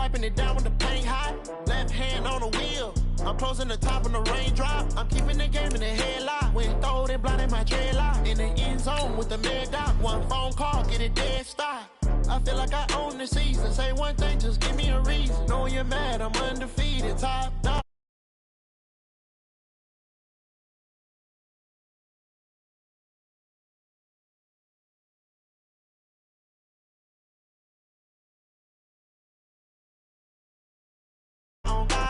wiping it down when the paint hot. Left hand on the wheel. I'm closing the top on the raindrop. I'm keeping the game in the headlock. When throw it, blinding my dreadlock. In the end zone with the mad dot. One phone call, get it dead stop. I feel like I own the season. Say one thing, just give me a reason. Know you're mad, I'm undefeated. Top dog.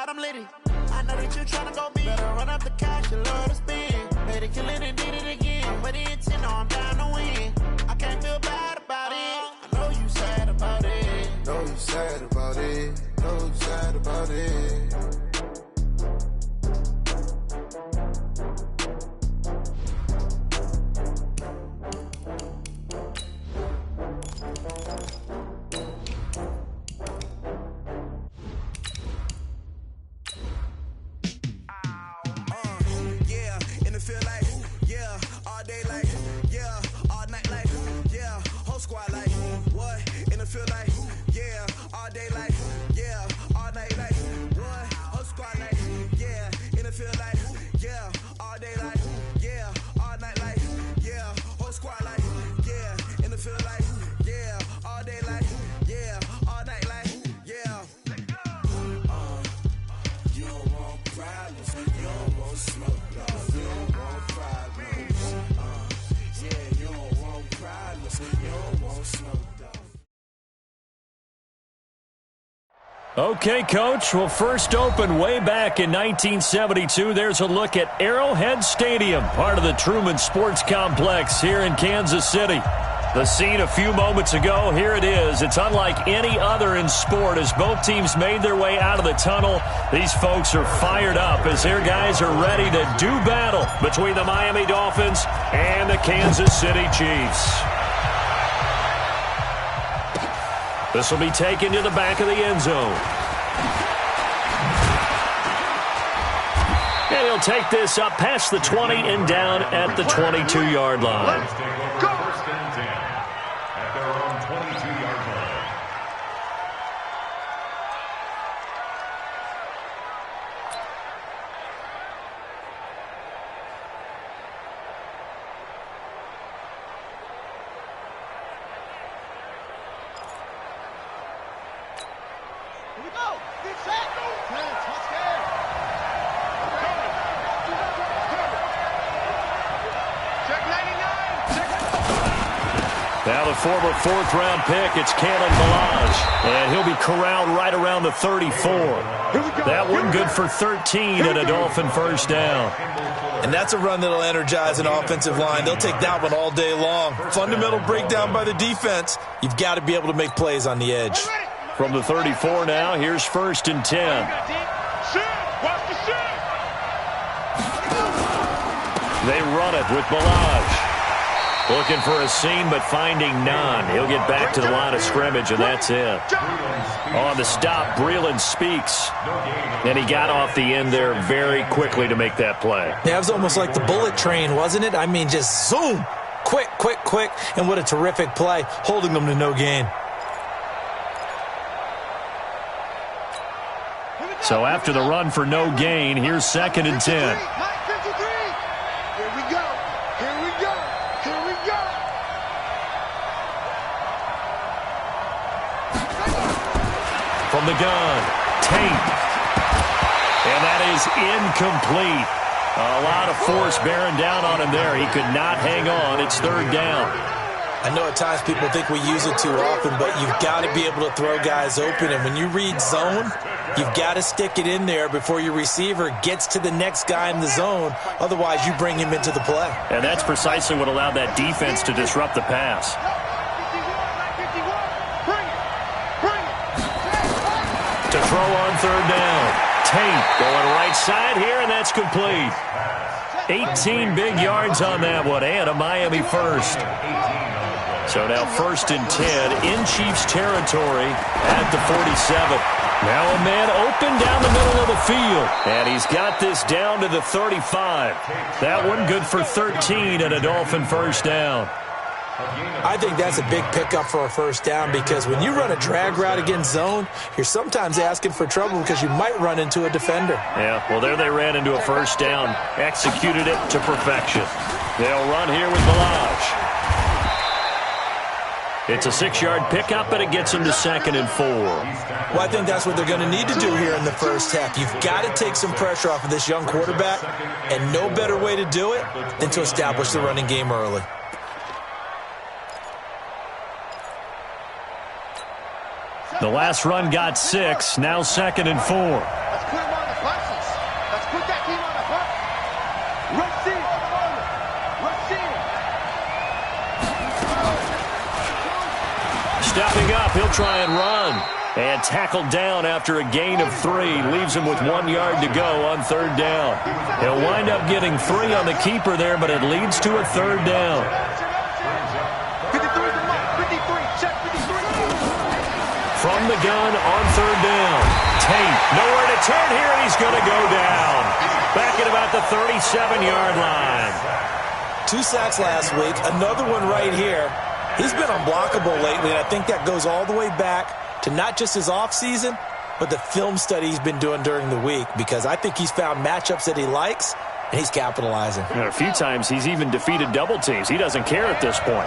I'm litty. I know that you're trying to go big. Better run up the cash, you love to spend. Made it kill it and did it again. But it's in, I'm down to win. I can't feel bad about it. I know you sad about it. Know you sad about it. Know you sad about it. Okay, Coach. Well, first opened way back in 1972. There's a look at Arrowhead Stadium, part of the Truman Sports Complex here in Kansas City. The scene a few moments ago, here it is. It's unlike any other in sport as both teams made their way out of the tunnel. These folks are fired up as their guys are ready to do battle between the Miami Dolphins and the Kansas City Chiefs. This will be taken to the back of the end zone. And he'll take this up past the 20 and down at the 22-yard line. At their own 22-yard line. Here we go. Big sack. Touchdown. Check 99. Now the former fourth-round pick, it's Kalen Ballage. And he'll be corralled right around the 34. That one good for 13 and a Dolphin first down. And that's a run that'll energize an offensive line. They'll take that one all day long. Fundamental breakdown by the defense. You've got to be able to make plays on the edge. From the 34 now, here's first and 10. They run it with Ballage. Looking for a seam, but finding none. He'll get back to the line of scrimmage, and that's it. On the stop, Breeland Speaks. And he got off the end there very quickly to make that play. Yeah, it was almost like the bullet train, wasn't it? I mean, just zoom. Quick, quick, quick. And what a terrific play, holding them to no gain. So after the run for no gain, here's second and 10. Here we go. Here we go. Here we go. From the gun, Tate. And that is incomplete. A lot of force bearing down on him there. He could not hang on. It's third down. I know at times people think we use it too often, but you've got to be able to throw guys open. And when you read zone, you've got to stick it in there before your receiver gets to the next guy in the zone. Otherwise, you bring him into the play. And that's precisely what allowed that defense to disrupt the pass. To throw on third down. Tate going right side here, and that's complete. 18 big yards on that one, and a Miami first. So now first and 10 in Chiefs territory at the 47. Now a man open down the middle of the field. And he's got this down to the 35. That one good for 13 and a Dolphin first down. I think that's a big pickup for a first down because when you run a drag route against zone, you're sometimes asking for trouble because you might run into a defender. Yeah, well, there they ran into a first down, executed it to perfection. They'll run here with Balaj. It's a 6-yard pickup, and it gets them to 2nd and 4. Well, I think that's what they're going to need to do here in the first half. You've got to take some pressure off of this young quarterback, and no better way to do it than to establish the running game early. The last run got 6, now 2nd and 4. Let's put him on the buses. Let's put that team on the hunt. Rush in. Rush in. Stepping up, he'll try and run. And tackled down after a gain of 3. Leaves him with 1 yard to go on 3rd down. He'll wind up getting 3 on the keeper there, but it leads to a 3rd down. 53 the mark. 53. Check 53. From the gun on 3rd down. Tate, nowhere to turn here, and he's going to go down. Back at about the 37-yard line. 2 sacks last week, another one right here. He's been unblockable lately, and I think that goes all the way back to not just his offseason, but the film study he's been doing during the week, because I think he's found matchups that he likes, and he's capitalizing. And a few times he's even defeated double teams. He doesn't care at this point.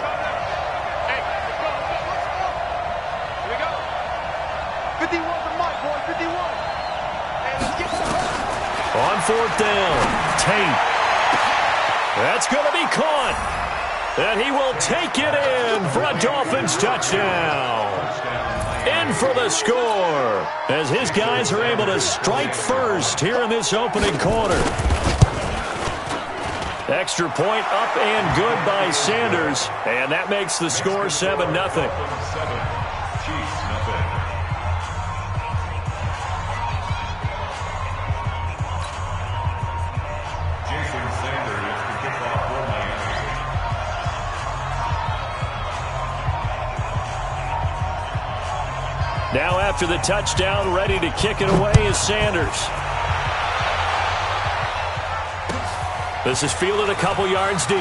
Here we go. 51 the mark, boy. 51. And let's get some. On 4th down, Tate. That's going to be caught. And he will take it in for a Dolphins touchdown. In for the score as his guys are able to strike first here in this opening quarter. Extra point up and good by Sanders. And that makes the score 7-0. Now after the touchdown, ready to kick it away is Sanders. This is fielded a couple yards deep.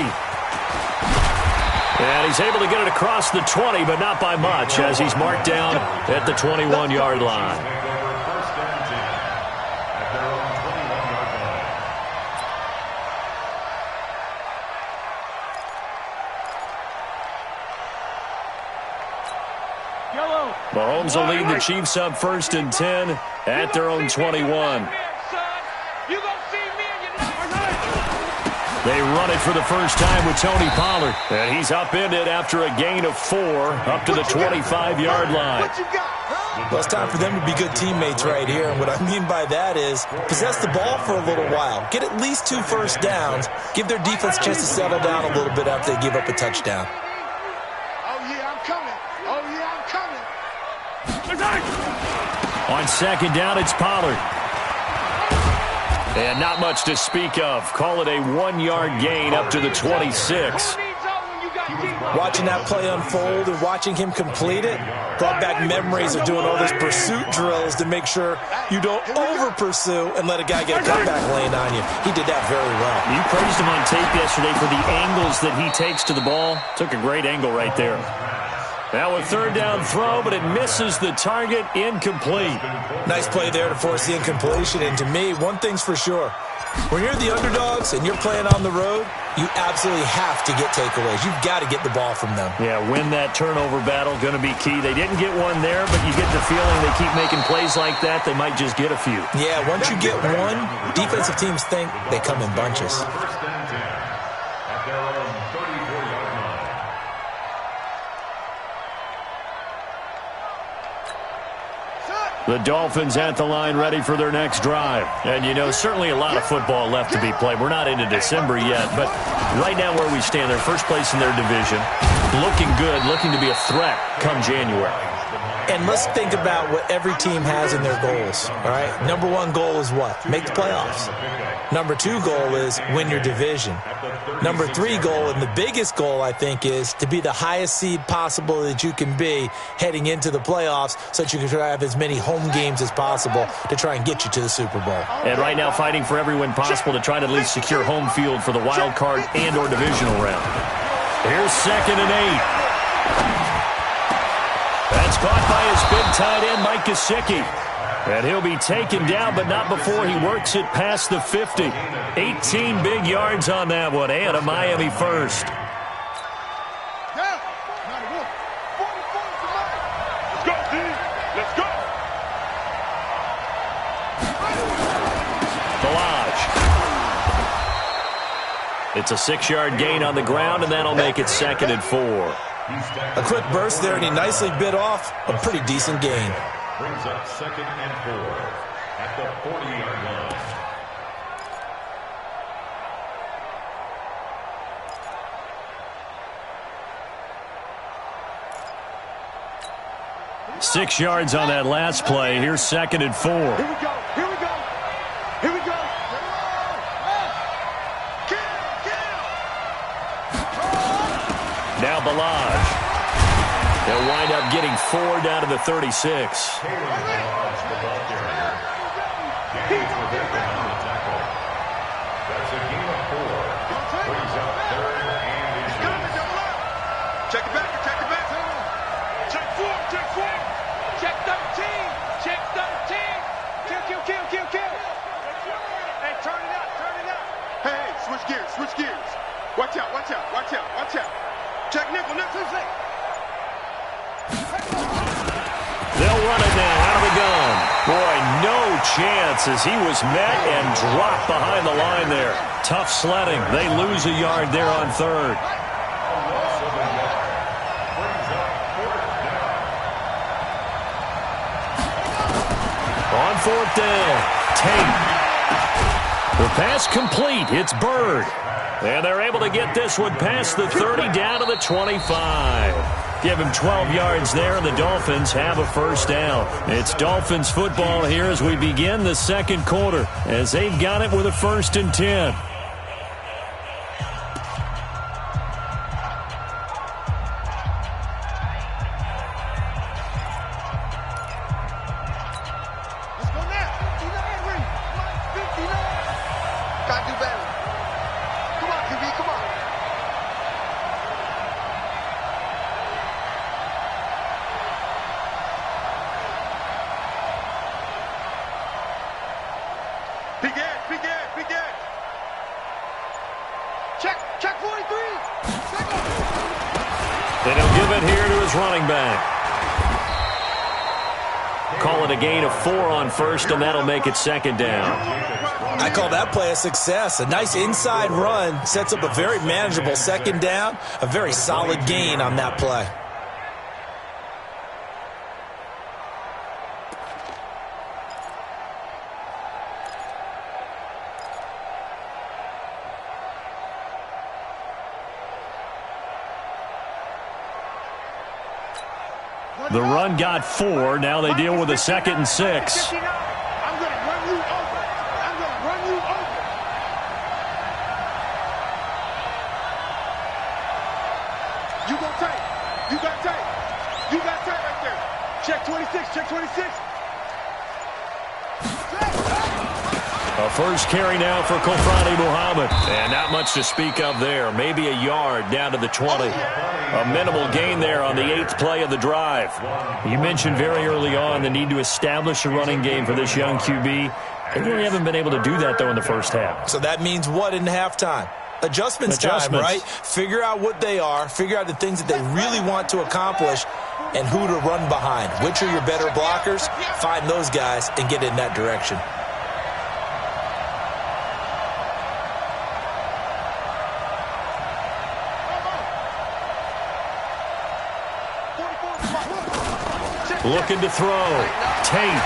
And he's able to get it across the 20, but not by much, as he's marked down at the 21-yard line. Mahomes will lead the Chiefs up 1st and 10 at their own 21. They run it for the first time with Tony Pollard. And he's upended after a gain of 4 up to the 25-yard line. Well, it's time for them to be good teammates right here. And what I mean by that is possess the ball for a little while. Get at least 2 first downs. Give their defense a chance to settle down a little bit after they give up a touchdown. Oh, yeah, I'm coming. Oh, yeah, I'm coming. On 2nd down, it's Pollard. And not much to speak of. Call it a 1-yard gain up to the 26. Watching that play unfold and watching him complete it brought back memories of doing all those pursuit drills to make sure you don't over-pursue and let a guy get a cutback lane on you. He did that very well. You praised him on tape yesterday for the angles that he takes to the ball. Took a great angle right there. Now a 3rd down throw, but it misses the target, incomplete. Nice play there to force the incompletion. And to me, one thing's for sure. When you're the underdogs and you're playing on the road, you absolutely have to get takeaways. You've got to get the ball from them. Yeah, win that turnover battle, going to be key. They didn't get one there, but you get the feeling they keep making plays like that, they might just get a few. Yeah, once you get one, defensive teams think they come in bunches. The Dolphins at the line ready for their next drive. And, you know, certainly a lot of football left to be played. We're not into December yet, but right now where we stand, they're first place in their division. Looking good, looking to be a threat come January. And let's think about what every team has in their goals, all right? Number 1 goal is what? Make the playoffs. Number 2 goal is win your division. Number 3 goal, and the biggest goal, I think, is to be the highest seed possible that you can be heading into the playoffs so that you can try to have as many home games as possible to try and get you to the Super Bowl. And right now fighting for every win possible to try to at least secure home field for the wild card and or divisional round. Here's 2nd and 8. That's caught by his big tight end, Mike Gesicki. And he'll be taken down, but not before he works it past the 50. 18 big yards on that one, and a Miami first. Let's go. It's a 6-yard gain on the ground, and that'll make it 2nd and 4. A quick burst there, and he nicely bit off a pretty decent gain. Brings up 2nd and 4 at the 40-yard line. Six yards on that last play. Here's 2nd and 4. Here we go. Here we go. Here we go. Now Balaj. They'll wind up getting 4 down to the 36. The ball carrier. Gains with it behind the tackle. That's a gain of 4. Brings up 3rd and inches. Check it back. Check it back. Check 4. Check 4. Check 13. Check 13. Kill. Hey, turn it out. Hey, switch gears. Watch out. Check nickel. They'll run it now out of the gun. Boy, no chance as he was met and dropped behind the line there. Tough sledding. They lose a yard there on 3rd. On 4th down, Tate. The pass complete. It's Bird. And they're able to get this one past the 30 down to the 25. Give him 12 yards there, and the Dolphins have a first down. It's Dolphins football here as we begin the second quarter, as they've got it with a 1st and 10. Check 43. They don't give it here to his running back. Call it a gain of 4 on 1st, and that'll make it 2nd down. I call that play a success. A nice inside run sets up a very manageable 2nd down. A very solid gain on that play. The run got 4. Now they deal with a 2nd and 6. I'm going to run you over. You got tape. You got tape right there. Check 26. A first carry now for Kofrani Muhammad. And not much to speak of there. Maybe a yard down to the 20. A minimal gain there on the 8th play of the drive. You mentioned very early on the need to establish a running game for this young QB. They really haven't been able to do that, though, in the first half. So that means what in halftime? Adjustments time, right? Figure out what they are. Figure out the things that they really want to accomplish and who to run behind. Which are your better blockers? Find those guys and get in that direction. Looking to throw. Tate.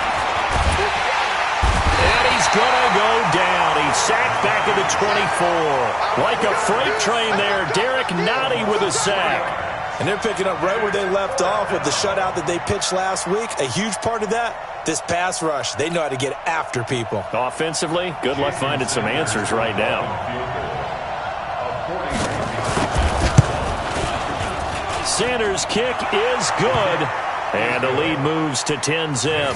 And he's going to go down. He's sacked back at the 24. Like a freight train there. Derek Nottie with a sack. And they're picking up right where they left off with the shutout that they pitched last week. A huge part of that, this pass rush. They know how to get after people. Offensively, good luck finding some answers right now. Sanders' kick is good. And the lead moves to 10-zip.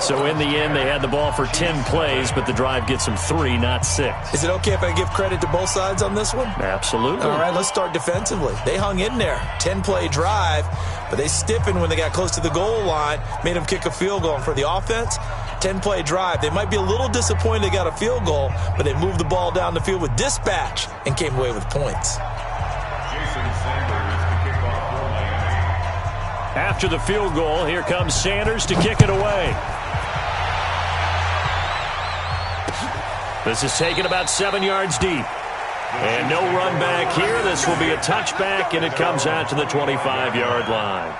So in the end, they had the ball for 10 plays, but the drive gets them 3, not 6. Is it okay if I give credit to both sides on this one? Absolutely. All right, let's start defensively. They hung in there. 10-play drive, but they stiffened when they got close to the goal line, made them kick a field goal. And for the offense, 10-play drive. They might be a little disappointed they got a field goal, but they moved the ball down the field with dispatch and came away with points. After the field goal, here comes Sanders to kick it away. This is taken about 7 yards deep. And no run back here. This will be a touchback, and it comes out to the 25-yard line.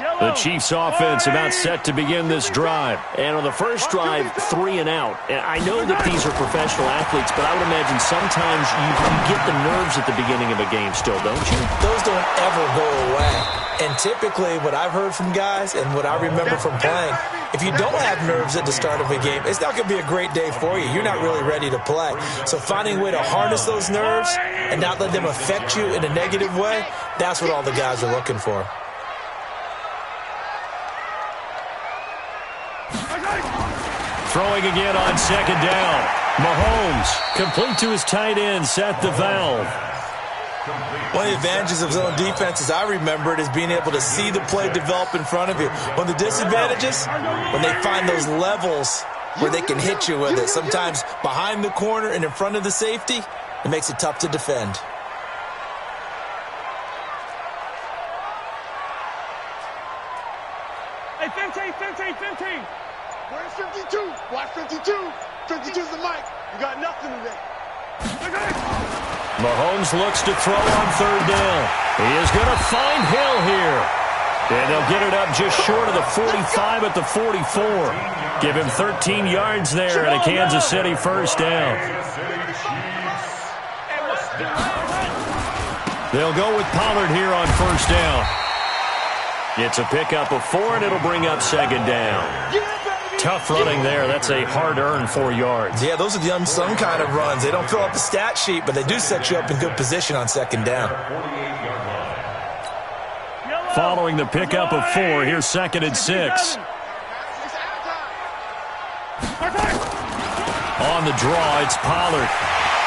The Chiefs offense about set to begin this drive. And on the first drive, 3 and out. And I know that these are professional athletes, but I would imagine sometimes you get the nerves at the beginning of a game still, don't you? Those don't ever go away. And typically what I've heard from guys and what I remember from playing, if you don't have nerves at the start of a game, it's not going to be a great day for you. You're not really ready to play. So finding a way to harness those nerves and not let them affect you in a negative way, that's what all the guys are looking for. Throwing again on second down. Mahomes, complete to his tight end, Seth the Valve. One of the advantages of zone defense, as I remember it, is being able to see the play develop in front of you. One of the disadvantages, when they find those levels where they can hit you with it, sometimes behind the corner and in front of the safety, it makes it tough to defend. Hey, 15. Where's 52? Watch 52. 52's the mic. You got nothing today. Mahomes looks to throw on third down. He is going to find Hill here. And they'll get it up just short of the 45 at the 44. Give him 13 yards there and a Kansas City first down. They'll go with Pollard here on first down. It's a pickup of 4, and it'll bring up second down. Tough running there. That's a hard-earned 4 yards. Yeah, those are the unsung kind of runs. They don't fill up the stat sheet, but they do set you up in good position on second down. Following the pickup of 4, here's second and 6. On the draw, it's Pollard.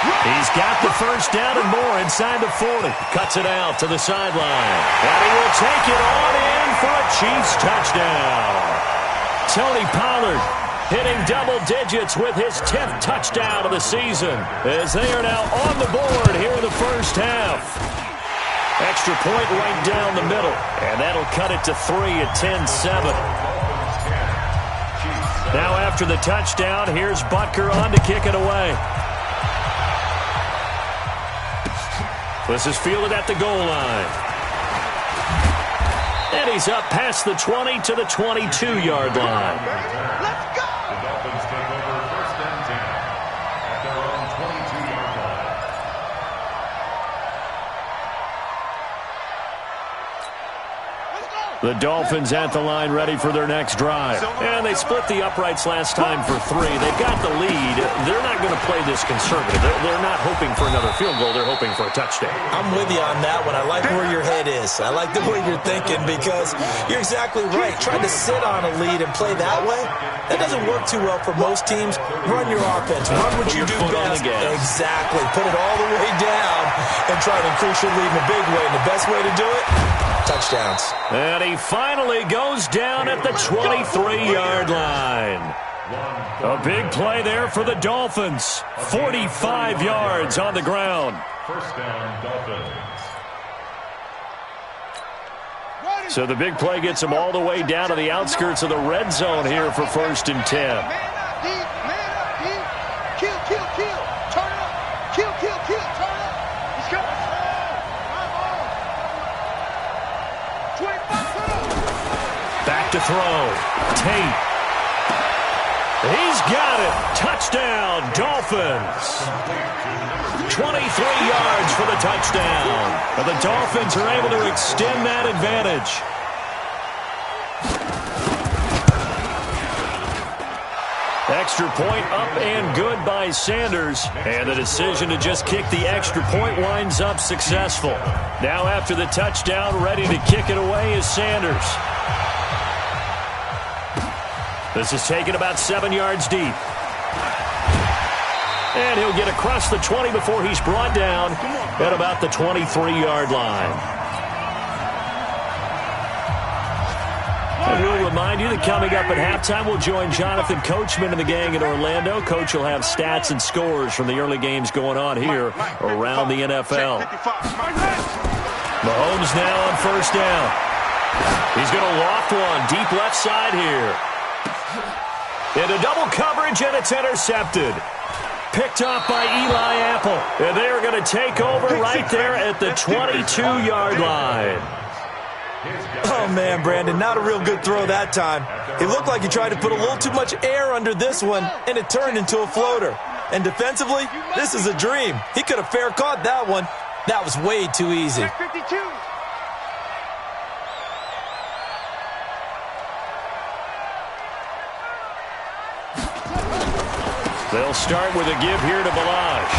He's got the first down and more inside the 40. Cuts it out to the sideline. And he will take it on in for a Chiefs touchdown. Tony Pollard hitting double digits with his 10th touchdown of the season as they are now on the board here in the first half. Extra point right down the middle, and that'll cut it to 3 at 10-7. Now after the touchdown, here's Butker on to kick it away. This is fielded at the goal line. And he's up past the 20 to the 22-yard line. Let's go! The Dolphins take over first and 10 at their own 22-yard line. The Dolphins at the line ready for their next drive. And they split the uprights last time for 3. They've got the lead. They're not going to play this conservative. They're not hoping for another field goal. They're hoping for a touchdown. I'm with you on that one. I like where your head is. I like the way you're thinking because you're exactly right. Trying to sit on a lead and play that way, that doesn't work too well for most teams. Run your offense. Run what you do best. Exactly. Put it all the way down and try to increase your lead in a big way. And the best way to do it, touchdowns. And he finally goes down at the 23-yard line. A big play there for the Dolphins. 45 yards on the ground. First down, Dolphins. So the big play gets them all the way down to the outskirts of the red zone here for first and 10. Man up, D. Man up, D. Kill. Turn it up. Kill. Turn it up. He's coming. Back to throw. Tate. He's got it. Touchdown, Dolphins. 23 yards for the touchdown. But the Dolphins are able to extend that advantage. Extra point up and good by Sanders. And the decision to just kick the extra point winds up successful. Now after the touchdown, ready to kick it away is Sanders. This is taken about 7 yards deep. And he'll get across the 20 before he's brought down at about the 23-yard line. And we'll remind you that coming up at halftime, we'll join Jonathan Coachman and the gang in Orlando. Coach will have stats and scores from the early games going on here around the NFL. Mahomes now on first down. He's going to loft one deep left side here. Into double coverage, and it's intercepted. Picked off by Eli Apple. And they're going to take over right there at the 22-yard line. Oh, man, Brandon, not a real good throw that time. It looked like he tried to put a little too much air under this one, and it turned into a floater. And defensively, this is a dream. He could have fair caught that one. That was way too easy. They'll start with a give here to Balaj.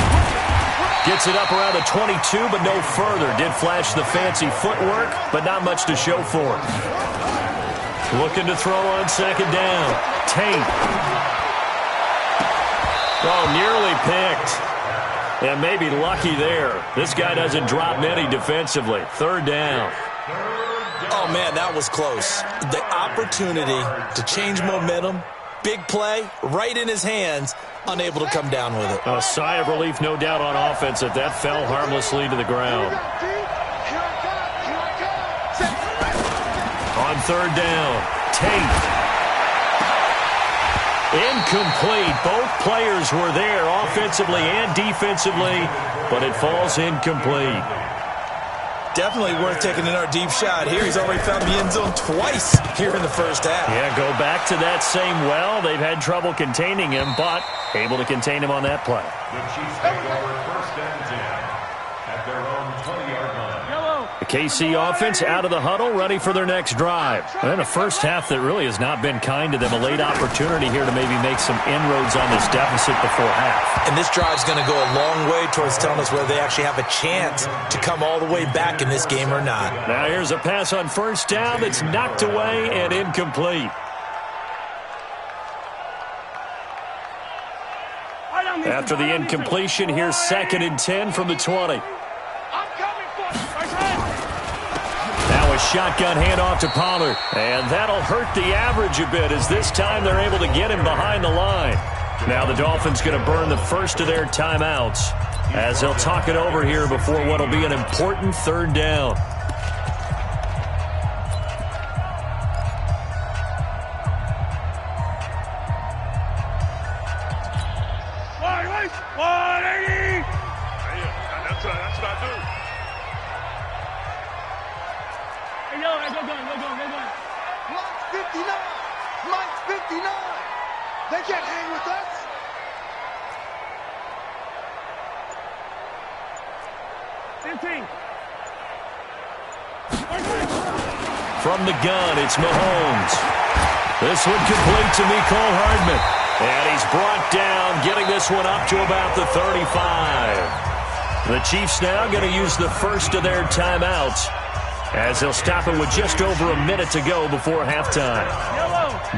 Gets it up around the 22, but no further. Did flash the fancy footwork, but not much to show for it. Looking to throw on second down. Tate. Oh, nearly picked. And maybe lucky there. This guy doesn't drop many defensively. Third down. Oh, man, that was close. The opportunity to change momentum, big play, right in his hands, unable to come down with it. A sigh of relief, no doubt, on offense that fell harmlessly to the ground. On third down, Tate. Incomplete. Both players were there offensively and defensively, but it falls incomplete. Definitely worth taking another deep shot here. He's already found the end zone twice here in the first half. Yeah, go back to that same well. They've had trouble containing him, but able to contain him on that play. The Chiefs take over first and 10 at their own 20-yard line. The KC offense out of the huddle, ready for their next drive. And a first half that really has not been kind to them. A late opportunity here to maybe make some inroads on this deficit before half. And this drive's going to go a long way towards telling us whether they actually have a chance to come all the way back in this game or not. Now here's a pass on first down that's knocked away and incomplete. After the incompletion, here's second and 10 from the 20. Now a shotgun handoff to Pollard. And that'll hurt the average a bit as this time they're able to get him behind the line. Now the Dolphins going to burn the first of their timeouts as they'll talk it over here before what will be an important third down. That's what I do. Hey, yo, go. Mike's 59. Mike's 59. They can't hang with us. From the gun, it's Mahomes. This one complete to Mecole Hardman. And he's brought down, getting this one up to about the 35. The Chiefs now going to use the first of their timeouts as they'll stop it with just over a minute to go before halftime.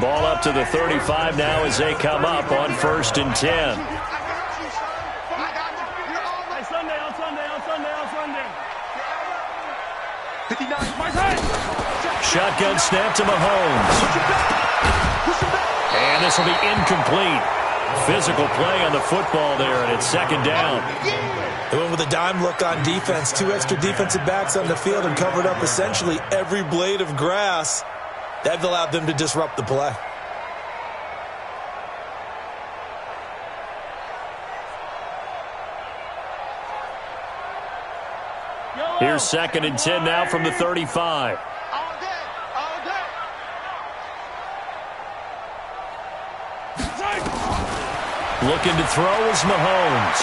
Ball up to the 35 now as they come up on first and 10. Shotgun snap to Mahomes. And this will be incomplete. Physical play on the football there, and it's second down. They went with a dime look on defense. 2 extra defensive backs on the field and covered up essentially every blade of grass. That allowed them to disrupt the play. Here's second and 10 now from the 35. Looking to throw is Mahomes.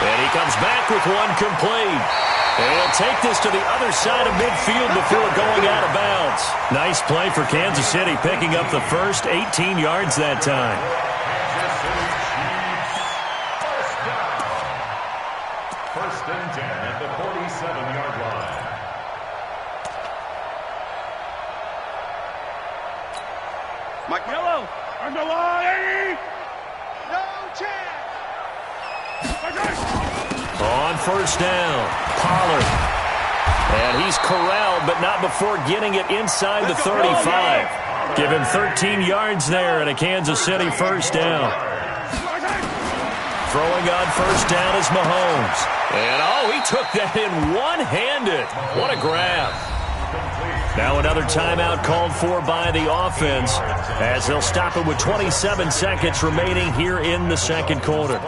And He comes back with one complete. And he'll take this to the other side of midfield before going out of bounds. Nice play for Kansas City, picking up the first 18 yards that time. First and 10 at the 47-yard line. Mike Yellow, on the line. No chance. On first down, Pollard. And he's corralled, but not before getting it inside the 35. Give him 13 yards there and a Kansas City first down. Throwing on first down is Mahomes. And, he took that in one-handed. What a grab. Now another timeout called for by the offense as they'll stop it with 27 seconds remaining here in the second quarter.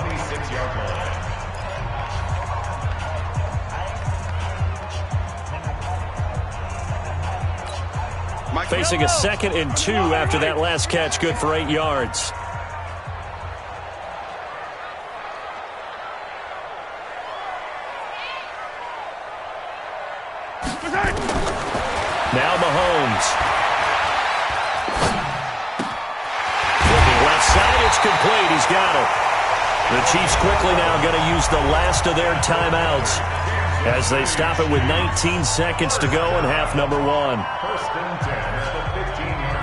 Facing a 2nd and 2 after that last catch, good for 8 yards. Now Mahomes. Looking left side, it's complete. He's got it. The Chiefs quickly now going to use the last of their timeouts as they stop it with 19 seconds to go in half number 1. First and 10 at the 15-yard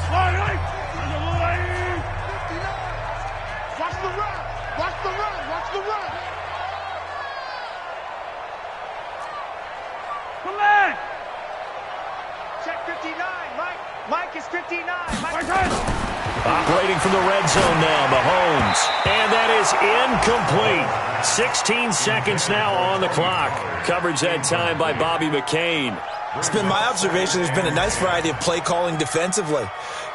line. Watch the run. Watch the run. Watch the run. Come on. Check 59. Mike is 59. Mike. Operating from the red zone now, Mahomes. And that is incomplete. 16 seconds now on the clock. Coverage that time by Bobby McCain. It's been my observation there's been a nice variety of play calling defensively.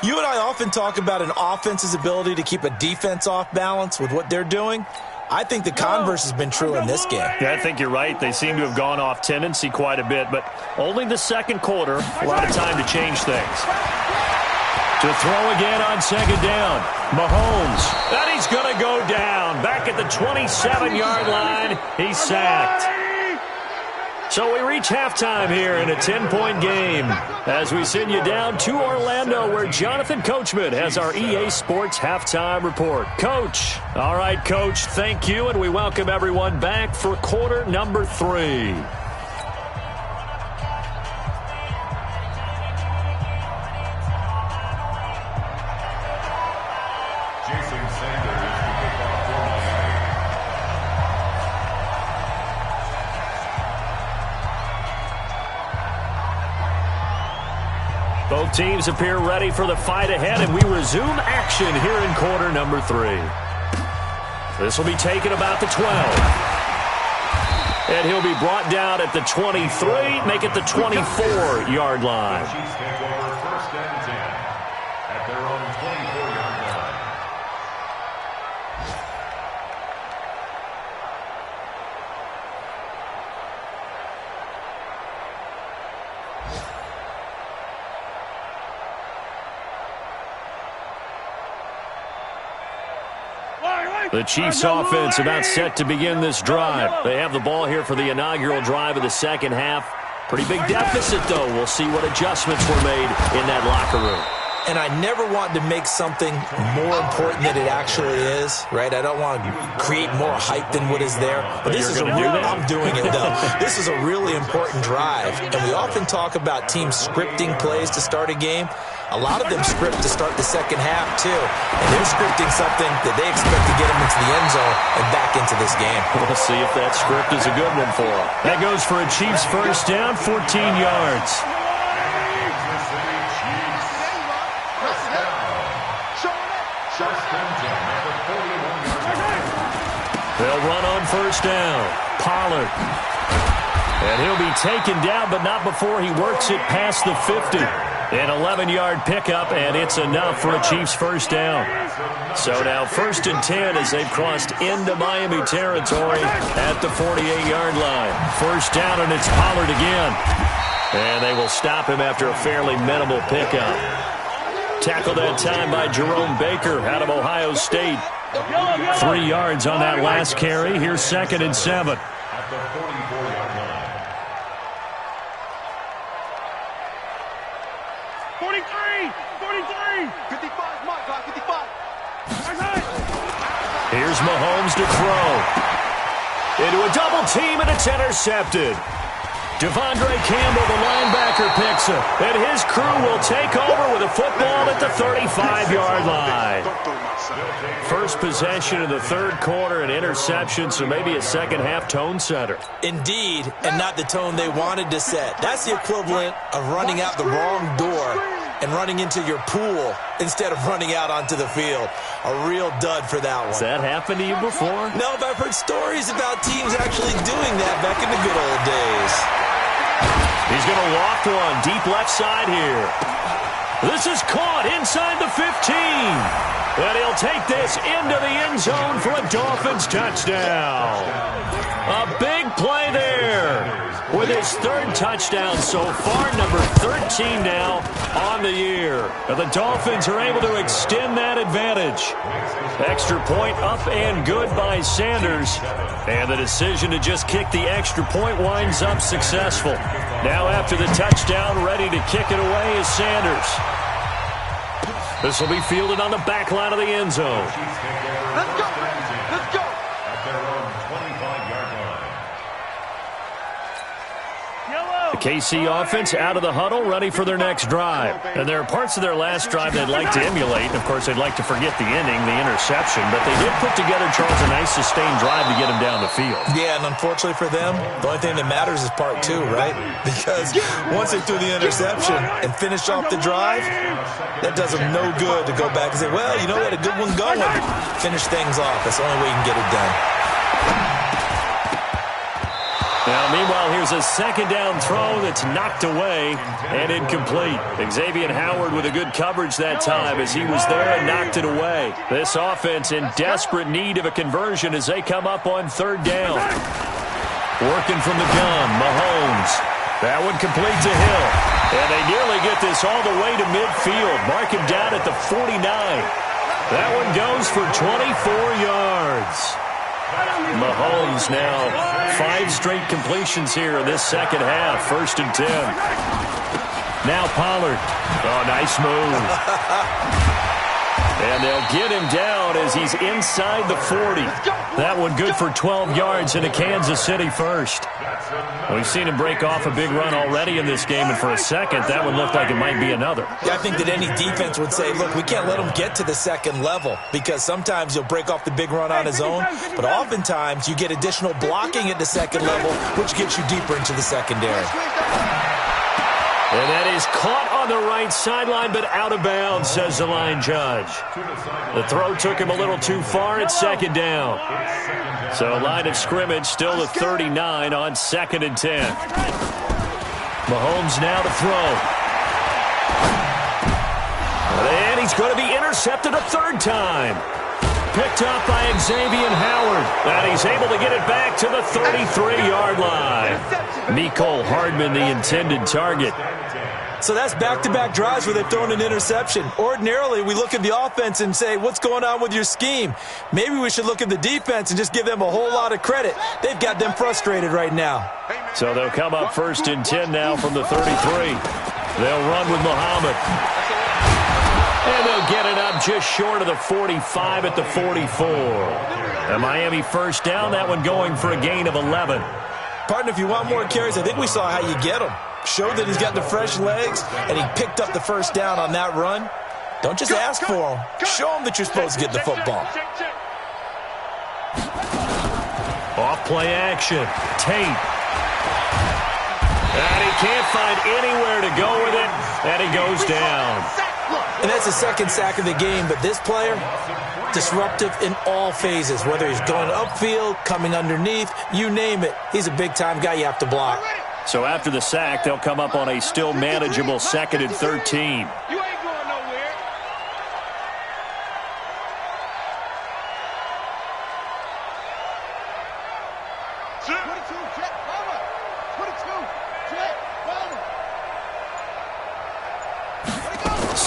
You and I often talk about an offense's ability to keep a defense off balance with what they're doing. I think the converse has been true in this game. Yeah, I think you're right. They seem to have gone off tendency quite a bit, but only the second quarter, a lot of time to change things. To throw again on second down. Mahomes. And he's going to go down. Back at the 27-yard line. He's sacked. So we reach halftime here in a 10-point game as we send you down to Orlando where Jonathan Coachman has our EA Sports halftime report. Coach. All right, Coach, thank you, and we welcome everyone back for quarter number 3. Both teams appear ready for the fight ahead, and we resume action here in quarter number 3. This will be taken about the 12. And he'll be brought down at the 23, make it the 24-yard line. The Chiefs take over first and 10 at their own 24-yard line. The Chiefs offense about set to begin this drive. They have the ball here for the inaugural drive of the second half. Pretty big deficit, though. We'll see what adjustments were made in that locker room. And I never want to make something more important than it actually is, right? I don't want to create more hype than what is there. But this is I'm doing it, though. This is a really important drive. And we often talk about teams scripting plays to start a game. A lot of them script to start the second half, too. And they're scripting something that they expect to get them into the end zone and back into this game. We'll see if that script is a good one for them. That goes for a Chiefs first down, 14 yards. They'll run on first down. Pollard. And he'll be taken down, but not before he works it past the 50. An 11-yard pickup, and it's enough for a Chiefs first down. So now 1st and 10 as they've crossed into Miami territory at the 48-yard line. First down, and it's Pollard again. And they will stop him after a fairly minimal pickup. Tackled that time by Jerome Baker out of Ohio State. 3 yards on that last carry. Here's 2nd and 7. At the 44-yard line. 43! 55, Mark, 55. Here's Mahomes to throw. Into a double team, and it's intercepted. Devondre Campbell, the linebacker, picks it. And his crew will take over with a football at the 35-yard line. First possession of the third quarter, an interception, so maybe a second-half tone setter. Indeed, and not the tone they wanted to set. That's the equivalent of running out the wrong door and running into your pool instead of running out onto the field. A real dud for that one. Has that happened to you before? No, but I've heard stories about teams actually doing that back in the good old days. He's going to loft one deep left side here. This is caught inside the 15. And he'll take this into the end zone for a Dolphins touchdown. A big play there with his third touchdown so far, number 13 now on the year. And the Dolphins are able to extend that advantage. Extra point up and good by Sanders. And the decision to just kick the extra point winds up successful. Now after the touchdown, ready to kick it away is Sanders. This will be fielded on the back line of the end zone. Let's go! Let's go! At their own 25-yard line. The KC offense out of the huddle, ready for their next drive. And there are parts of their last drive they'd like to emulate. Of course, they'd like to forget the inning, the interception. But they did put together, Charles, a nice sustained drive to get them down the field. Yeah, and unfortunately for them, the only thing that matters is part 2, right? Because once they threw the interception and finished off the drive, that does them no good to go back and say, well, you know, we had a good one going. Finish things off. That's the only way you can get it done. Now, meanwhile, here's a second down throw that's knocked away and incomplete. Xavier Howard with a good coverage that time as he was there and knocked it away. This offense in desperate need of a conversion as they come up on third down. Working from the gun, Mahomes. That one complete to Hill. And they nearly get this all the way to midfield. Mark him down at the 49. That one goes for 24 yards. Mahomes now 5 straight completions here in this second half. 1st and 10. Now Pollard. Oh, nice move. And they'll get him down as he's inside the 40. That one good for 12 yards into Kansas City first. We've seen him break off a big run already in this game, and for a second, that one looked like it might be another. Yeah, I think that any defense would say, look, we can't let him get to the second level because sometimes he'll break off the big run on his own, but oftentimes you get additional blocking at the second level, which gets you deeper into the secondary. And that is caught on the right sideline, but out of bounds, says the line judge. The throw took him a little too far at second down. So line of scrimmage still the 39 on 2nd and 10. Mahomes now to throw. And he's going to be intercepted a third time. Picked up by Xavier Howard. And he's able to get it back to the 33-yard line. Mecole Hardman, the intended target. So that's back-to-back drives where they've thrown an interception. Ordinarily, we look at the offense and say, what's going on with your scheme? Maybe we should look at the defense and just give them a whole lot of credit. They've got them frustrated right now. So they'll come up 1st and 10 now from the 33. They'll run with Muhammad. And they'll get it up just short of the 45 at the 44. And Miami first down, that one going for a gain of 11. Partner, if you want more carries, I think we saw how you get them. Show that he's got the fresh legs, and he picked up the first down on that run. Don't just ask for him. Show him that you're supposed to get the football. Off play action. Tate. And he can't find anywhere to go with it, and he goes down. And that's the second sack of the game, but this player, disruptive in all phases, whether he's going upfield, coming underneath, you name it. He's a big-time guy you have to block. So after the sack, they'll come up on a still manageable 2nd and 13. You ain't going nowhere.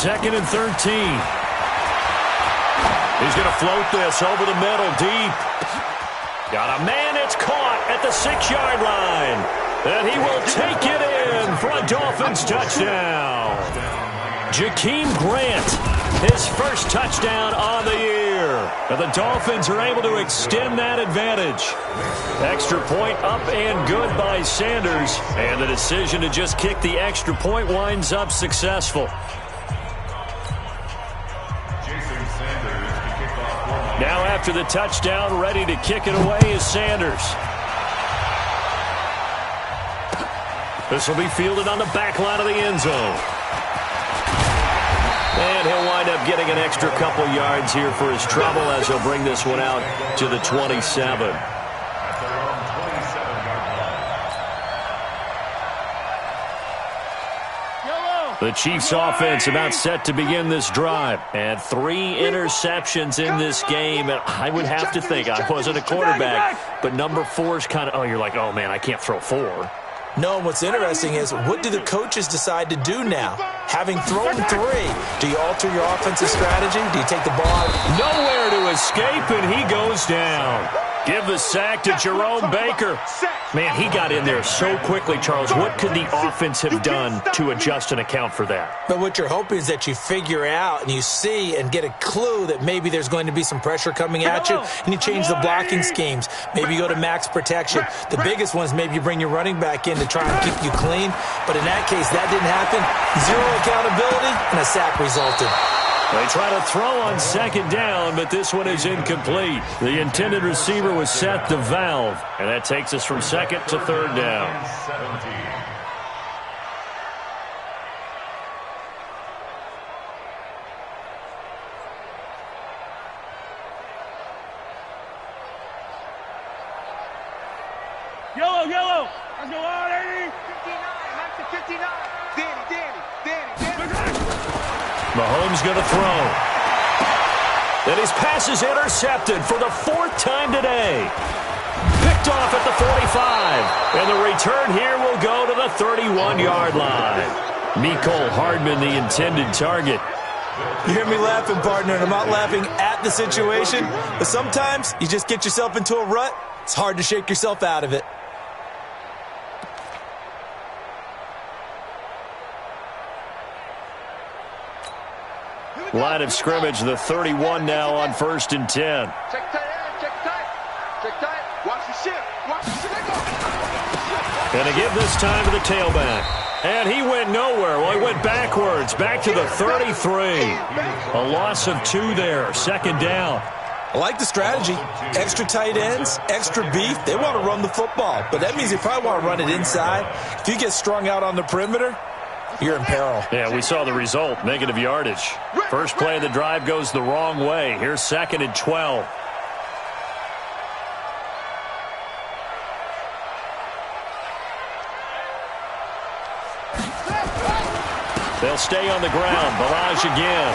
2nd and 13. He's going to float this over the middle, deep. Got a man, it's caught at the 6-yard line. And he will take it in for a Dolphins touchdown. Jakeem Grant, his first touchdown on the year. And the Dolphins are able to extend that advantage. Extra point up and good by Sanders. And the decision to just kick the extra point winds up successful. Now after the touchdown, ready to kick it away is Sanders. This will be fielded on the back line of the end zone. And he'll wind up getting an extra couple yards here for his trouble as he'll bring this one out to the 27. The Chiefs offense about set to begin this drive. And 3 interceptions in this game. And I would have to think, I wasn't a quarterback, but number 4 is kind of, you're like, oh, man, I can't throw 4. No, what's interesting is what do the coaches decide to do now? Having thrown 3, do you alter your offensive strategy? Do you take the ball? Nowhere to escape, and he goes down. Give the sack to Jerome Baker. Man, he got in there so quickly, Charles. What could the offense have done to adjust and account for that? But what you're hoping is that you figure out and you see and get a clue that maybe there's going to be some pressure coming at you, and you change the blocking schemes. Maybe you go to max protection. The biggest one is maybe you bring your running back in to try and keep you clean. But in that case, that didn't happen. 0 accountability, and a sack resulted. They try to throw on 2nd down, but this one is incomplete. The intended receiver was Seth DeValve, and that takes us from 2nd to 3rd down. Yellow, yellow. Let's go on, 80. 59, 59. Danny. Mahomes going to throw. And his pass is intercepted for the 4th time today. Picked off at the 45. And the return here will go to the 31-yard line. Mecole Hardman, the intended target. You hear me laughing, partner, and I'm not laughing at the situation. But sometimes you just get yourself into a rut. It's hard to shake yourself out of it. Line of scrimmage, the 31 now on 1st and 10. Check tight. Watch the ship. Going to give this time to the tailback. And he went nowhere. Well, he went backwards, back to the 33. A loss of 2 there, 2nd down. I like the strategy. Extra tight ends, extra beef. They want to run the football, but that means they probably want to run it inside. If you get strung out on the perimeter, you're in peril. Yeah, we saw the result, negative yardage. First play of the drive goes the wrong way. Here's 2nd and 12. They'll stay on the ground. Balaj again.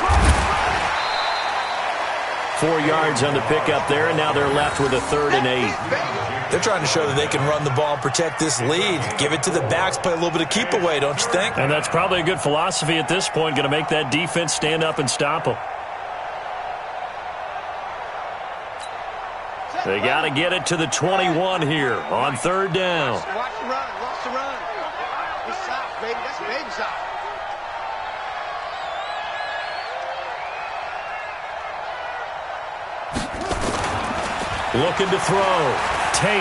4 yards on the pickup there, and now they're left with a 3rd and 8. They're trying to show that they can run the ball and protect this lead. Give it to the backs, play a little bit of keep away, don't you think? And that's probably a good philosophy at this point, going to make that defense stand up and stop them. They got to get it to the 21 here on 3rd down. Watch the run. It's soft, baby. That's baby soft. Looking to throw. Tate.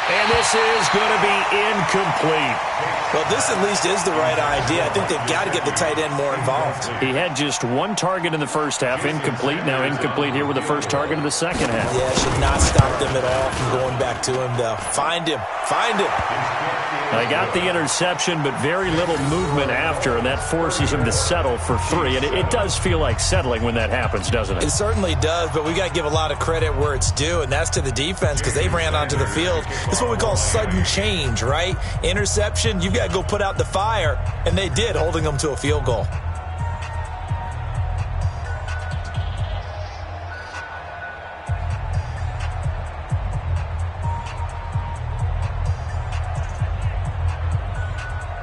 And this is going to be incomplete. Well, this at least is the right idea. I think they've got to get the tight end more involved. He had just 1 target in the first half, incomplete. Now incomplete here with the first target in the second half. Yeah, should not stop them at all from going back to him, though. Find him. They got the interception, but very little movement after, and that forces him to settle for 3. And it does feel like settling when that happens, doesn't it? It certainly does, but we got to give a lot of credit where it's due, and that's to the defense because they ran onto the field. This is what we call sudden change, right? Interception, you've got to go put out the fire, and they did, holding them to a field goal.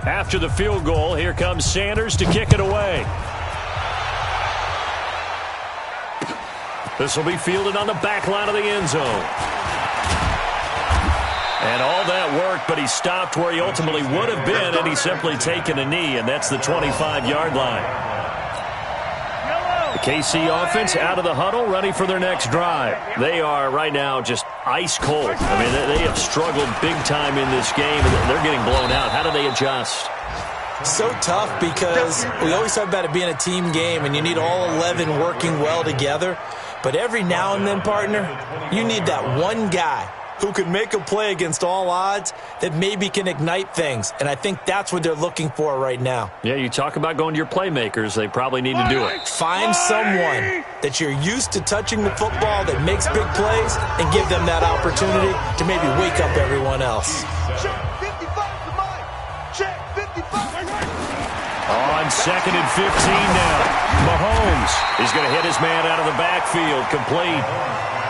After the field goal, here comes Sanders to kick it away. This will be fielded on the back line of the end zone. And all that work, but he stopped where he ultimately would have been, and he's simply taken a knee, and that's the 25-yard line. The KC offense out of the huddle, ready for their next drive. They are right now just ice cold. I mean, they have struggled big time in this game, and they're getting blown out. How do they adjust? So tough because we always talk about it being a team game, and you need all 11 working well together. But every now and then, partner, you need that one guy who can make a play against all odds that maybe can ignite things. And I think that's what they're looking for right now. Yeah, you talk about going to your playmakers. They probably need to do it. Find someone that you're used to touching the football that makes big plays and give them that opportunity to maybe wake up everyone else. On 2nd and 15 now. Mahomes is going to hit his man out of the backfield. Complete.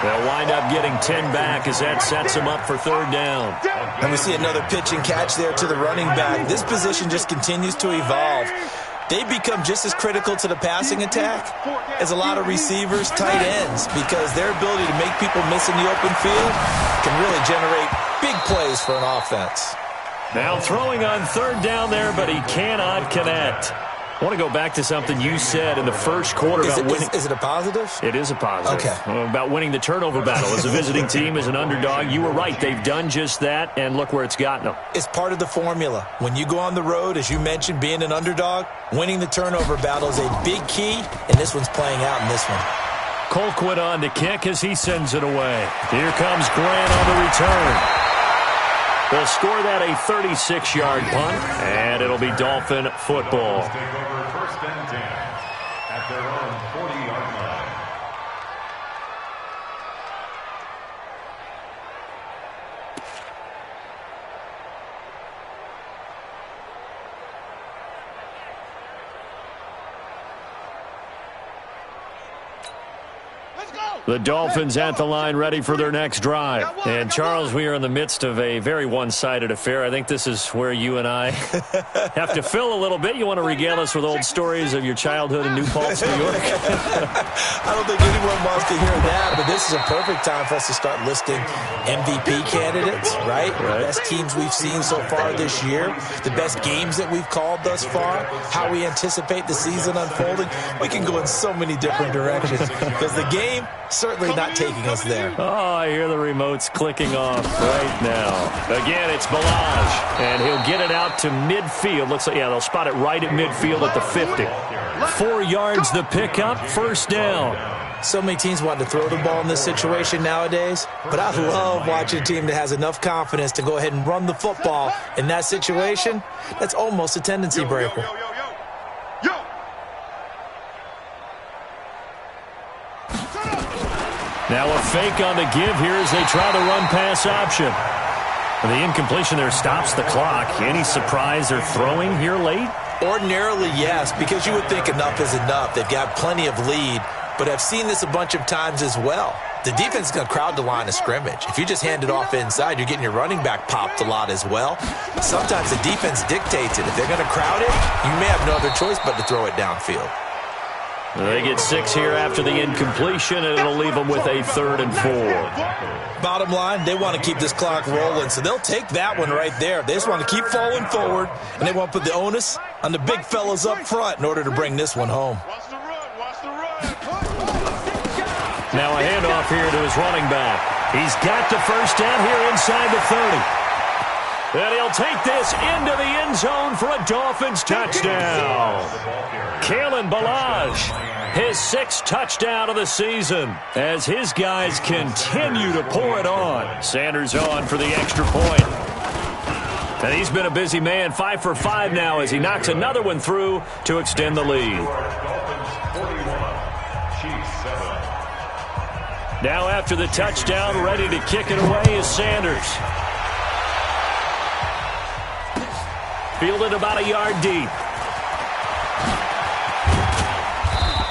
They'll wind up getting 10 back as that sets him up for 3rd down. And we see another pitch and catch there to the running back. This position just continues to evolve. They become just as critical to the passing attack as a lot of receivers, tight ends, because their ability to make people miss in the open field can really generate big plays for an offense. Now throwing on 3rd down there, but he cannot connect. I want to go back to something you said in the first quarter about winning. Is it a positive? It is a positive. Okay. About winning the turnover battle as a visiting team, as an underdog. You were right. They've done just that, and look where it's gotten them. It's part of the formula. When you go on the road, as you mentioned, being an underdog, winning the turnover battle is a big key, and this one's playing out in this one. Colquitt on to kick as he sends it away. Here comes Grant on the return. They'll score that a 36-yard punt, and it'll be Dolphin football. Take over 1st and 10 at their own 40-yard line. The Dolphins at the line ready for their next drive. And, Charles, we are in the midst of a very one-sided affair. I think this is where you and I have to fill a little bit. You want to regale us with old stories of your childhood in New Paltz, New York? I don't think anyone wants to hear that, but this is a perfect time for us to start listing MVP candidates, right? The best teams we've seen so far this year, the best games that we've called thus far, how we anticipate the season unfolding. We can go in so many different directions because the game certainly not taking us there. Oh, I hear the remotes clicking off right now. Again, it's Balaj, and he'll get it out to midfield. Looks like, yeah, they'll spot it right at midfield at the 50. 4 yards the pickup, 1st down. So many teams want to throw the ball in this situation nowadays, but I love watching a team that has enough confidence to go ahead and run the football in that situation. That's almost a tendency breaker. Now a fake on the give here as they try the run-pass option. The incompletion there stops the clock. Any surprise they're throwing here late? Ordinarily, yes, because you would think enough is enough. They've got plenty of lead, but I've seen this a bunch of times as well. The defense is going to crowd the line of scrimmage. If you just hand it off inside, you're getting your running back popped a lot as well. Sometimes the defense dictates it. If they're going to crowd it, you may have no other choice but to throw it downfield. They get 6 here after the incompletion, and it'll leave them with a 3rd and 4. Bottom line, they want to keep this clock rolling, so they'll take that one right there. They just want to keep falling forward, and they want to put the onus on the big fellas up front in order to bring this one home. Now a handoff here to his running back. He's got the 1st down here inside the 30. And he'll take this into the end zone for a Dolphins touchdown. Kalen Balaj, his 6th touchdown of the season as his guys continue to pour it on. Sanders on for the extra point. And he's been a busy man, 5 for 5 now as he knocks another one through to extend the lead. Now after the touchdown, ready to kick it away is Sanders. Fielded about a yard deep.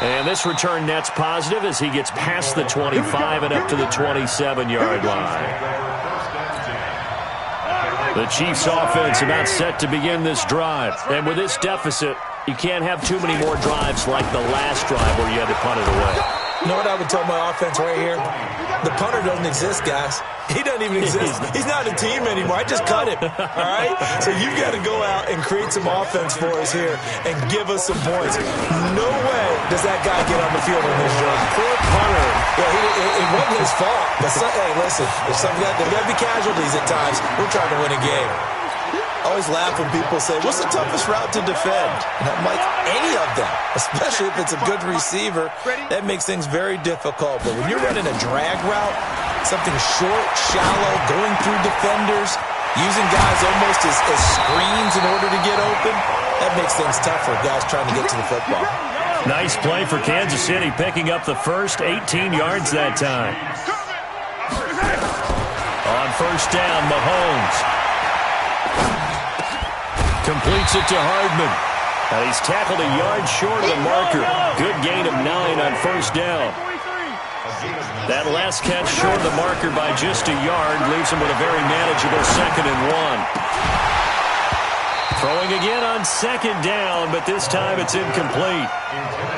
And this return net's positive as he gets past the 25 and up to the 27-yard line. The Chiefs offense about set to begin this drive. And with this deficit, you can't have too many more drives like the last drive where you had to punt it away. You know what I would tell my offense right here? The punter doesn't exist, guys. He doesn't even exist. He's not a team anymore. I just cut him, all right? So you've got to go out and create some offense for us here and give us some points. No way does that guy get on the field in this jersey. Poor punter. Yeah, it wasn't his fault. But hey, listen, there's got to be casualties at times. We're trying to win a game. I always laugh when people say, what's the toughest route to defend? And I'm like, any of them, especially if it's a good receiver. That makes things very difficult. But when you're running a drag route, something short, shallow, going through defenders, using guys almost as screens in order to get open, that makes things tough for guys trying to get to the football. Nice play for Kansas City, picking up the first 18 yards that time. On first down, Mahomes completes it to Hardman. And he's tackled a yard short of the marker. Good gain of 9 on first down. That last catch short of the marker by just a yard leaves him with a very manageable 2nd and 1. Throwing again on second down, but this time it's incomplete.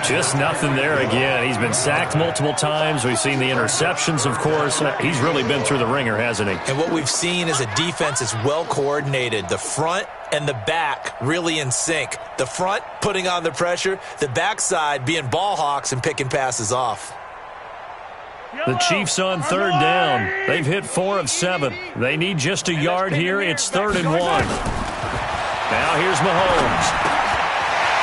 Just nothing there again. He's been sacked multiple times. We've seen the interceptions, of course. He's really been through the ringer, hasn't he? And what we've seen is a defense that's well coordinated. The front and the back really in sync. The front putting on the pressure, the backside being ball hawks and picking passes off. The Chiefs on third down. They've hit 4 of 7. They need just a yard here. It's 3rd and 1. Now here's Mahomes.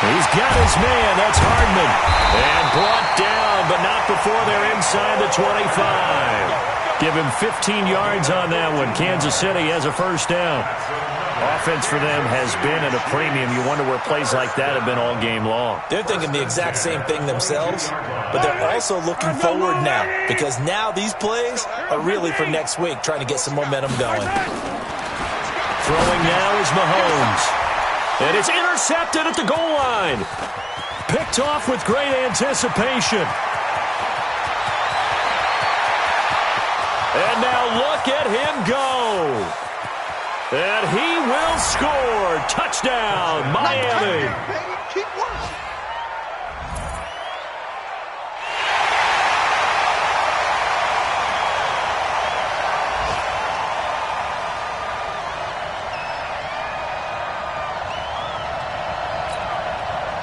He's got his man. That's Hardman. And brought down, but not before they're inside the 25. Give him 15 yards on that one. Kansas City has a first down. Offense for them has been at a premium. You wonder where plays like that have been all game long. They're thinking the exact same thing themselves, but they're also looking forward now because now these plays are really for next week, trying to get some momentum going. Throwing now is Mahomes. And it's intercepted at the goal line. Picked off with great anticipation. And now look at him go. And he will score. Touchdown, Miami.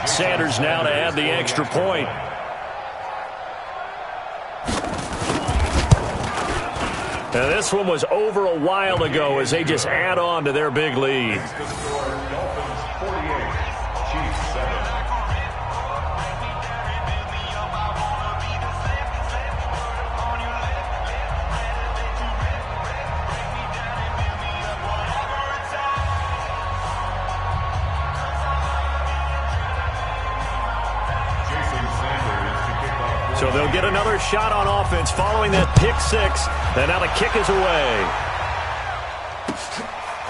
Sanders now to add the extra point. Now this one was over a while ago as they just add on to their big lead. Dolphins 48, Chiefs 7. So they'll get another shot on offense following that pick 6. And now the kick is away.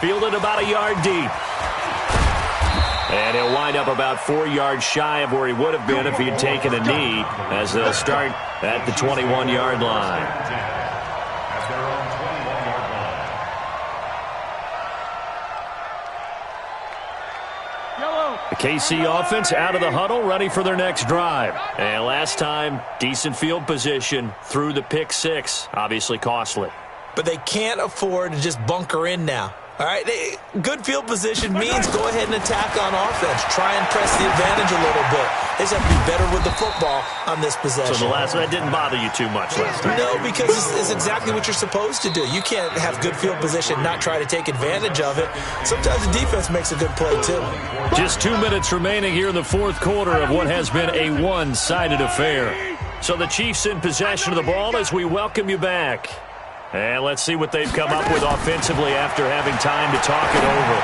Fielded about a yard deep. And he'll wind up about 4 yards shy of where he would have been if he had taken a knee, as they'll start at the 21-yard line. At their own 21-yard line. The KC offense out of the huddle, ready for their next drive. And last time, decent field position through the pick 6. Obviously costly. But they can't afford to just bunker in now. All right, good field position means go ahead and attack on offense. Try and press the advantage a little bit. They just have to be better with the football on this possession. So that didn't bother you too much last time? No, because it's exactly what you're supposed to do. You can't have good field position, not try to take advantage of it. Sometimes the defense makes a good play, too. Just 2 minutes remaining here in the fourth quarter of what has been a one-sided affair. So the Chiefs in possession of the ball as we welcome you back. And let's see what they've come up with offensively after having time to talk it over.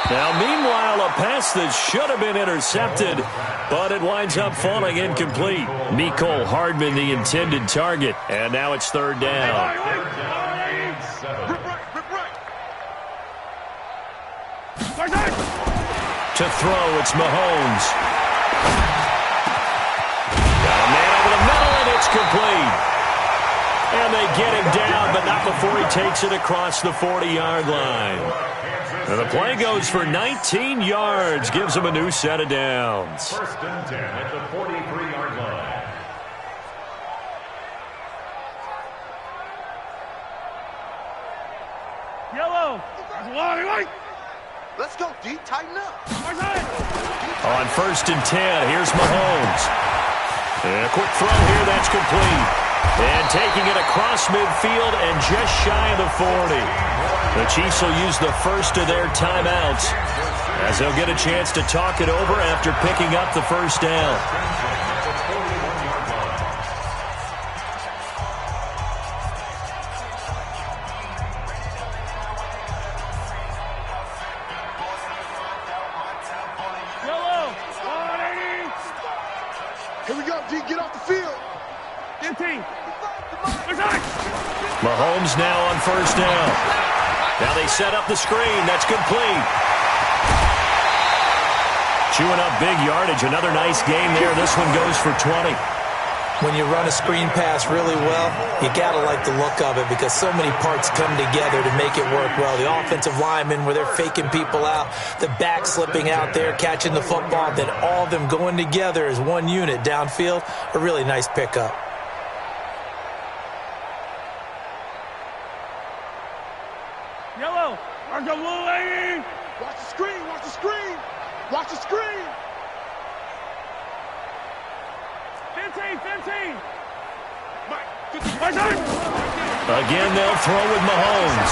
Now, meanwhile, a pass that should have been intercepted, but it winds up falling incomplete. Mecole Hardman, the intended target, and now it's third down. To throw, it's Mahomes. Got a man over the middle, and it's complete. And And they get him down, but not before he takes it across the 40-yard line. And the play goes for 19 yards, gives him a new set of downs. First and 10 at the 43-yard line. Yellow. Let's go, D. Tighten up. On first and 10, here's Mahomes. And a quick throw here, that's complete. And taking it across midfield and just shy of the 40. The Chiefs will use the first of their timeouts as they'll get a chance to talk it over after picking up the first down. Here we go, D. Get off the field. 15. Mahomes now on first down. Now they set up the screen. That's complete. Chewing up big yardage. Another nice game there. This one goes for 20. When you run a screen pass really well, you got to like the look of it because so many parts come together to make it work well. The offensive linemen, where they're faking people out, the back slipping out there, catching the football, then all of them going together as one unit downfield. A really nice pickup. Yellow. Watch the blue lady. Watch the screen. Watch the screen. Watch the screen. 15. Again, they'll throw with Mahomes.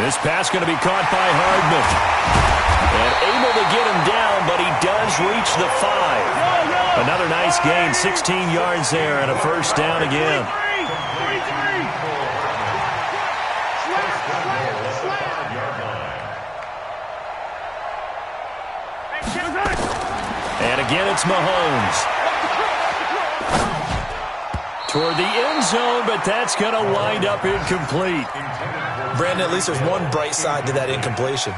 This pass going to be caught by Hardman. And able to get him down, but he does reach the 5. Another nice gain, 16 yards there, and a first down again. And again, it's Mahomes. Toward the end zone, but that's going to wind up incomplete. Brandon, at least there's one bright side to that incompletion.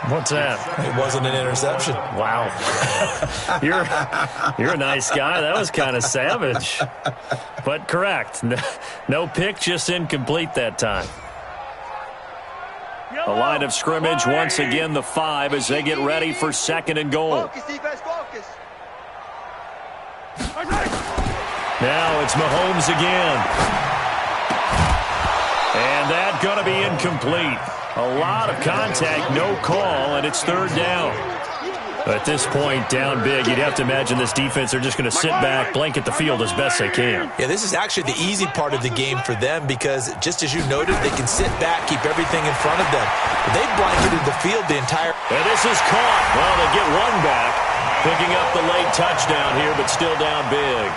What's that? It wasn't an interception. Wow. You're a nice guy. That was kind of savage. But correct. No pick, just incomplete that time. A line of scrimmage, once again the 5 as they get ready for second and goal. Focus, defense, focus. Now it's Mahomes again. And that's going to be incomplete. A lot of contact, no call, and it's third down. At this point, down big, you'd have to imagine this defense, they're just going to sit back, blanket the field as best they can. Yeah, this is actually the easy part of the game for them because, just as you noted, they can sit back, keep everything in front of them. But they've blanketed the field the entire... And this is caught. Well, they get one back, picking up the late touchdown here, but still down big.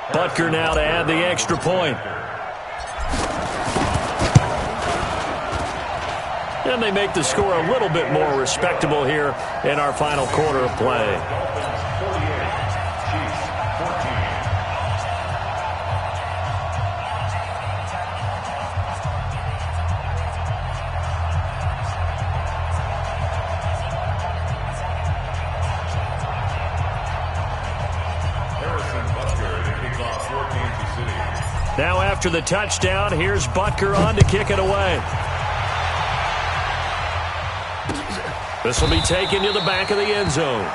Butker now to add the extra point. And they make the score a little bit more respectable here in our final quarter of play. Now after the touchdown, here's Butker on to kick it away. This will be taken to the back of the end zone.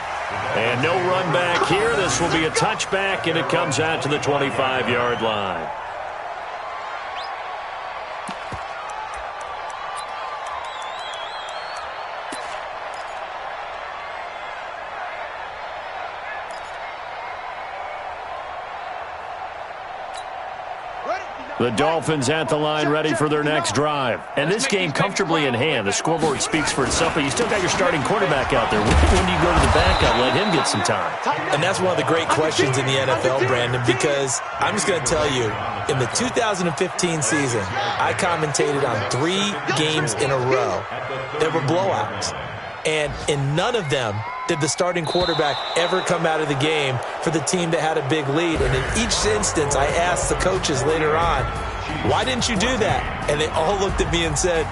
And no run back here. This will be a touchback, and it comes out to the 25-yard line. The Dolphins at the line ready for their next drive. And this game comfortably in hand. The scoreboard speaks for itself, but you still got your starting quarterback out there. When do you go to the backup, let him get some time? And that's one of the great questions in the NFL, Brandon, because I'm just going to tell you, in the 2015 season, I commentated on 3 games in a row. There were blowouts. And in none of them did the starting quarterback ever come out of the game for the team that had a big lead. And in each instance, I asked the coaches later on, Why didn't you do that? And they all looked at me and said,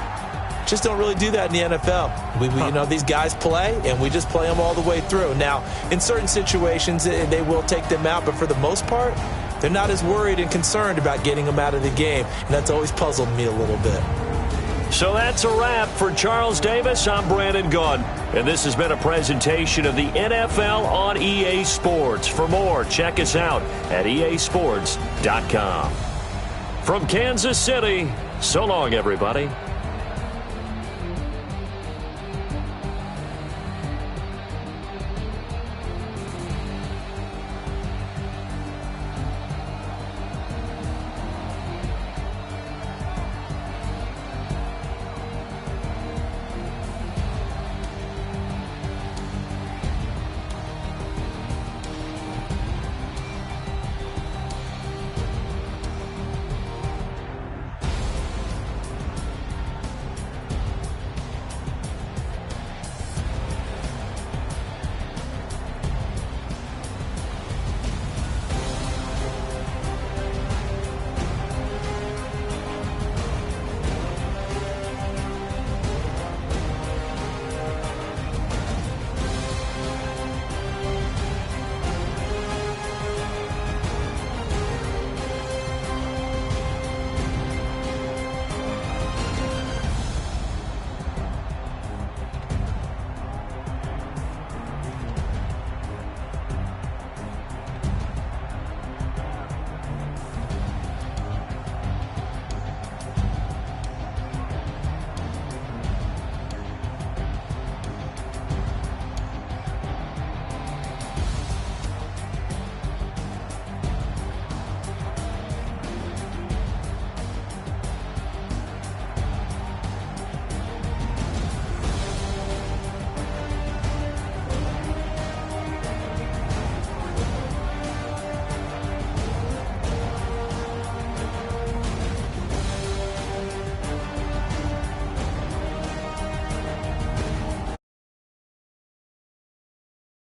just don't really do that in the NFL. These guys play, and we just play them all the way through. Now, in certain situations, they will take them out, but for the most part, they're not as worried and concerned about getting them out of the game, and that's always puzzled me a little bit. So that's a wrap for Charles Davis. I'm Brandon Gunn, and this has been a presentation of the NFL on EA Sports. For more, check us out at easports.com. From Kansas City, so long, everybody.